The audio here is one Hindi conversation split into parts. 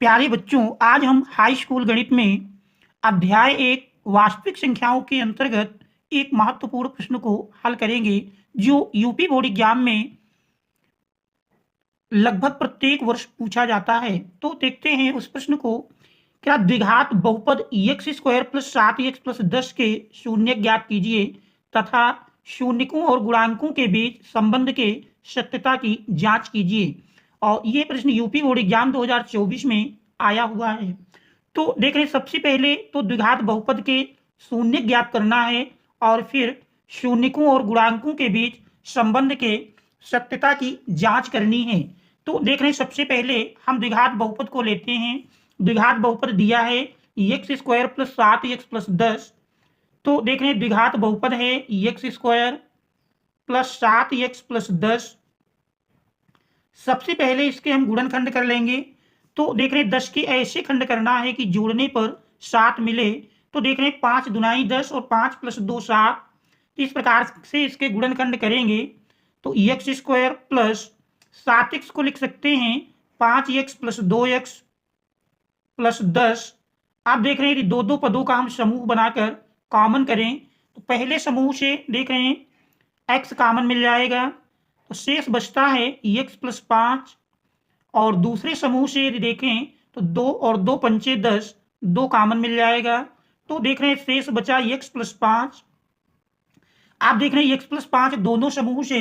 प्यारे बच्चों, आज हम हाई स्कूल गणित में अध्याय 1 वास्तविक संख्याओं के अंतर्गत एक महत्वपूर्ण प्रश्न को हल करेंगे जो यूपी बोर्ड एग्जाम में लगभग प्रत्येक वर्ष पूछा जाता है। तो देखते हैं उस प्रश्न को। क्या द्विघात बहुपद x square plus 7x plus 10 के शून्य ज्ञात कीजिए तथा शून्यकों और गुणांकों के बीच संबंध के सत्यता की जांच कीजिए। और ये प्रश्न यूपी बोर्ड एग्जाम 2024 में आया हुआ है। तो देख रहे हैं, सबसे पहले तो द्विघात बहुपद के शून्य ज्ञात करना है और फिर शून्यकों और गुणांकों के बीच संबंध के सत्यता की जांच करनी है। तो देख रहे हैं, सबसे पहले हम द्विघात बहुपद को लेते हैं। द्विघात बहुपद दिया है x square plus 7x plus 10। तो देख रहे हैं, द्विघात बहुपद है x square plus 7x plus 10। सबसे पहले इसके हम गुणनखंड कर लेंगे। तो देख रहे हैं, 10 के ऐसे खंड करना है कि जोड़ने पर 7 मिले। तो देख रहे हैं, 5 दुनाई 10 और 5 प्लस 2 7। इस प्रकार से इसके गुणनखंड करेंगे तो एक्स स्क्वायर प्लस 7x को लिख सकते हैं 5x प्लस 2x प्लस 10। आप देख रहे हैं कि दो दो पदों का हम समूह बनाकर कॉमन करें तो पहले समूह से देख रहे हैं x कॉमन मिल जाएगा तो शेष बचता है x प्लस 5। और दूसरे समूह से यदि देखें तो 2 और 2 पंचे 10, 2 कॉमन मिल जाएगा। तो देख रहे हैं शेष बचा x प्लस 5। आप देख रहे हैं x प्लस 5 दोनों समूह से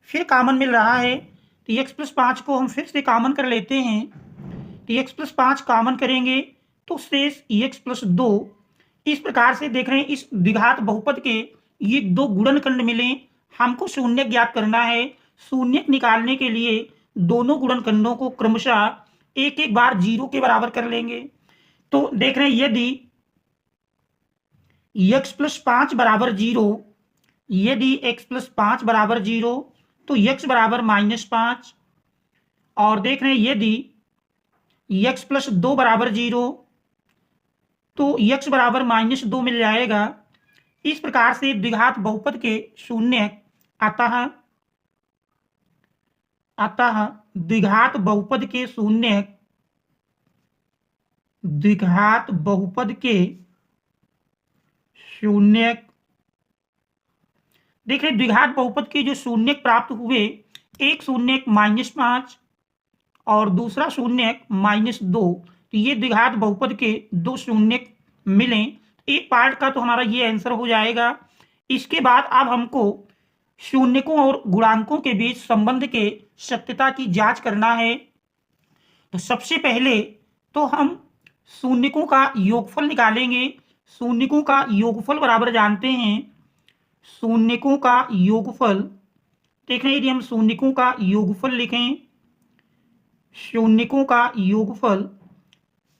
फिर कॉमन मिल रहा है तो x प्लस 5 को हम फिर से कॉमन कर लेते हैं। तो x प्लस 5 कॉमन करेंगे तो शेष x प्लस 2। इस प्रकार से देख रहे हैं इस द्विघात बहुपद के ये दो गुणनखंड मिले। हमको शून्य ज्ञात करना है। शून्य निकालने के लिए दोनों गुणनखंडों को क्रमशः एक एक बार 0 के बराबर कर लेंगे। तो देख रहे हैं यदि x प्लस 5 बराबर 0, यदि x प्लस 5 बराबर 0 तो x बराबर -5। और देख रहे हैं यदि x प्लस 2 बराबर 0 तो x बराबर -2 मिल जाएगा। इस प्रकार से द्विघात बहुपद के शून्य अतः द्विघात बहुपद के शून्य, द्विघात बहुपद के शून्य, देख रहे द्विघात बहुपद के जो शून्य प्राप्त हुए, एक शून्य -5 और दूसरा शून्य -2। तो ये द्विघात बहुपद के दो शून्य मिले। एक पार्ट का तो हमारा ये आंसर हो जाएगा। इसके बाद अब हमको शून्यकों और गुणांकों के बीच संबंध के सत्यता की जांच करना है। तो सबसे पहले तो हम शून्यकों का योगफल निकालेंगे। शून्यकों का योगफल बराबर जानते हैं, शून्यकों का योगफल। देख रहे हैं, यदि हम शून्यकों का योगफल लिखें, शून्यकों का योगफल,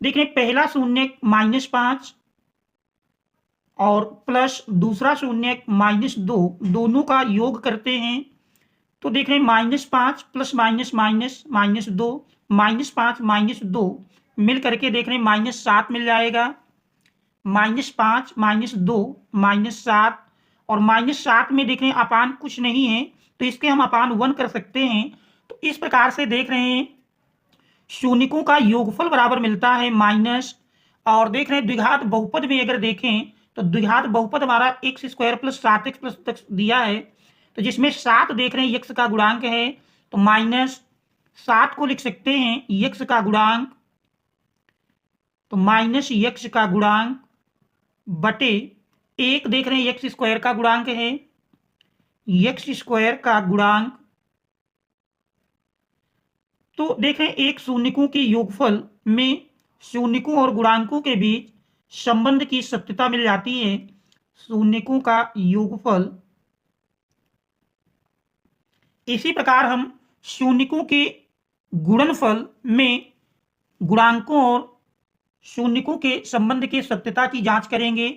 देख रहे हैं पहला शून्य -5 और प्लस दूसरा शून्य -2, दोनों का योग करते हैं तो देख रहे हैं -5 प्लस माइनस माइनस -2, -5 -2 मिल करके देख रहे हैं -7 मिल जाएगा। -5 -2 -7 और -7 में देख रहे हैं अपान कुछ नहीं है तो इसके हम अपान 1 कर सकते हैं। तो इस प्रकार से देख रहे हैं शून्यकों का योगफल बराबर मिलता है माइनस। और देख रहे हैं द्विघात बहुपद में अगर देखें तो द्विघात बहुपद हमारा x square plus 7x plus 10 दिया है तो जिसमें 7 देख रहे हैं x का गुणांक है तो -7 को लिख सकते हैं x का गुणांक, तो -x का गुणांक बटे 1 देख रहे हैं एक्स स्क्वायर का गुणांक है, एक्स स्क्वायर का गुणांक। तो देख रहे हैं एक शून्यकों के योगफल में शून्यकों और गुणांकों के बीच संबंध की सत्यता मिल जाती है। शून्यकों का योगफल, इसी प्रकार हम शून्यकों के गुणनफल में गुणांकों और शून्यकों के संबंध की सत्यता की जांच करेंगे।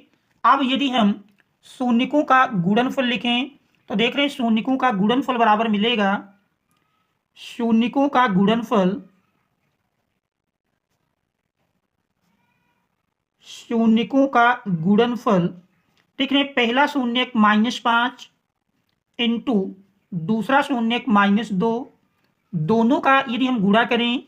अब यदि हम शून्यकों का गुणनफल लिखें तो देख रहे हैं शून्यकों का गुणनफल बराबर मिलेगा, शून्यकों का गुणनफल, शून्यकों का गुणनफल देख रहे हैं पहला शून्य -5 इंटू दूसरा शून्य -2, दोनों का यदि हम गुणा करें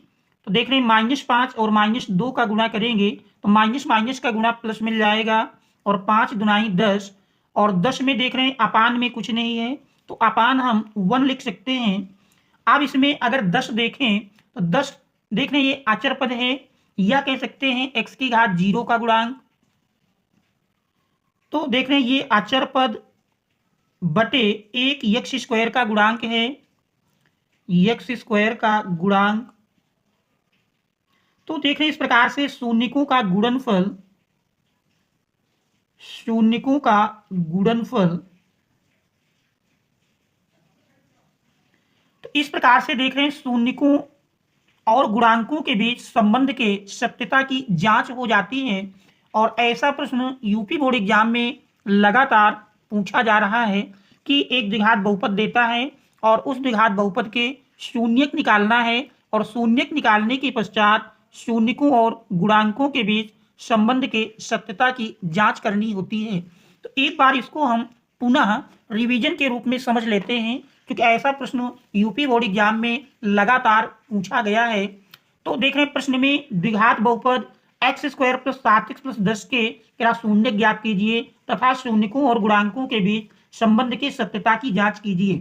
तो देख रहे हैं -5 और -2 का गुणा करेंगे तो माइनस माइनस का गुणा प्लस मिल जाएगा और 5 दुनाई 10 और 10 में देख रहे हैं अपान में कुछ नहीं है तो अपान हम 1 लिख सकते हैं। अब इसमें अगर 10 देखें तो 10 देख रहे हैं ये अचर पद है या कह सकते हैं x की घात 0 का गुणांक। तो देख रहे हैं ये अचर पद बटे एक यक्ष स्क्वायर का गुणांक है, यक्ष स्क्वायर का गुणांक। तो देख रहे हैं इस प्रकार से शून्यकों का गुणनफल, शून्यकों का गुणनफल तो इस प्रकार से देख रहे हैं शून्यकों और गुणांकों के बीच संबंध के सत्यता की जांच हो जाती है। और ऐसा प्रश्न यूपी बोर्ड एग्जाम में लगातार पूछा जा रहा है कि एक द्विघात बहुपद देता है और उस द्विघात बहुपद के शून्यक निकालना है और शून्यक निकालने के पश्चात शून्यकों और गुणांकों के बीच संबंध के सत्यता की जांच करनी होती है। तो एक बार इसको हम पुनः रिवीजन के रूप में समझ लेते हैं क्योंकि ऐसा प्रश्न यूपी बोर्ड एग्जाम में लगातार पूछा गया है। तो देख रहे हैं प्रश्न में द्विघात बहुपद x square plus 7x plus 10 के शून्य ज्ञात कीजिए तथा शून्यकों और गुणांकों के बीच संबंध की सत्यता की जांच कीजिए।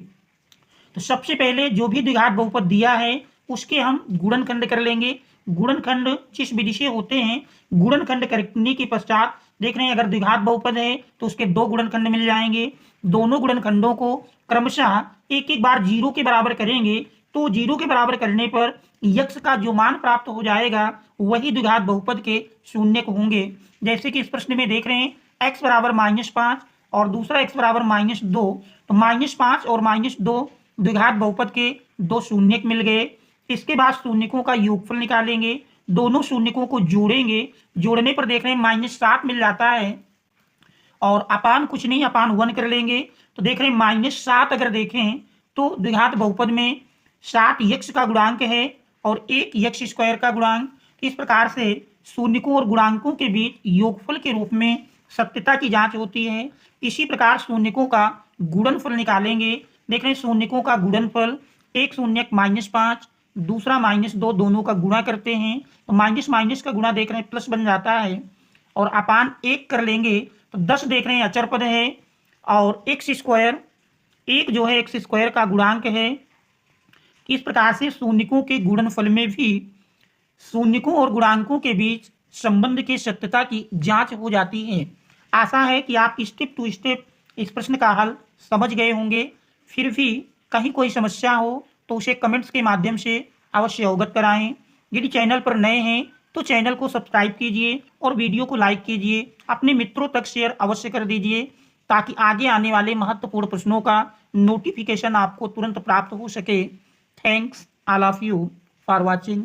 तो सबसे पहले जो भी द्विघात बहुपद दिया है उसके हम गुणनखंड कर लेंगे। गुणनखंड जिस विधि से होते हैं, गुणनखंड करने के पश्चात देख रहे हैं अगर द्विघात बहुपद है तो उसके 2 गुणनखंड मिल जाएंगे। दोनों गुणनखंडों को क्रमशः एक एक बार 0 के बराबर करेंगे तो 0 के बराबर करने पर यक्ष का जो मान प्राप्त हो जाएगा वही द्विघात बहुपद के शून्यक होंगे। जैसे कि इस प्रश्न में देख रहे हैं x बराबर -5 और दूसरा x बराबर -2, तो -5 और -2 द्विघात बहुपद के 2 शून्यक मिल गए। इसके बाद शून्यकों का योगफल निकालेंगे, दोनों शून्यकों को जोड़ेंगे, जोड़ने पर देख रहे हैं -7 मिल जाता है और अपान कुछ नहीं, अपान 1 कर लेंगे। तो देख रहे हैं -7 अगर देखें तो द्विघात बहुपद में 7 यक्ष का गुणांक है और 1 यक्ष स्क्वायर का गुणांक। इस प्रकार से शून्यकों और गुणांकों के बीच योगफल के रूप में सत्यता की जांच होती है। इसी प्रकार शून्यकों का गुणनफल निकालेंगे। देख रहे हैं शून्यकों का गुणनफल, एक शून्यक -5 दूसरा -2, दोनों का गुणा करते हैं तो माइनस माइनस का गुणा देख रहे हैं प्लस बन जाता है और अपान 1 कर लेंगे तो 10 देख रहे हैं अचर पद है और एक्स स्क्वायर, एक जो है एक्स स्क्वायर का गुणांक है। इस प्रकार से शून्यकों के गुणनफल में भी शून्यकों और गुणांकों के बीच संबंध की सत्यता की जांच हो जाती है। आशा है कि आप स्टेप टू स्टेप इस प्रश्न का हल समझ गए होंगे। फिर भी कहीं कोई समस्या हो तो उसे कमेंट्स के माध्यम से अवश्य अवगत कराएं। यदि चैनल पर नए हैं तो चैनल को सब्सक्राइब कीजिए और वीडियो को लाइक कीजिए, अपने मित्रों तक शेयर अवश्य कर दीजिए ताकि आगे आने वाले महत्वपूर्ण प्रश्नों का नोटिफिकेशन आपको तुरंत प्राप्त हो सके। Thanks all of you for watching.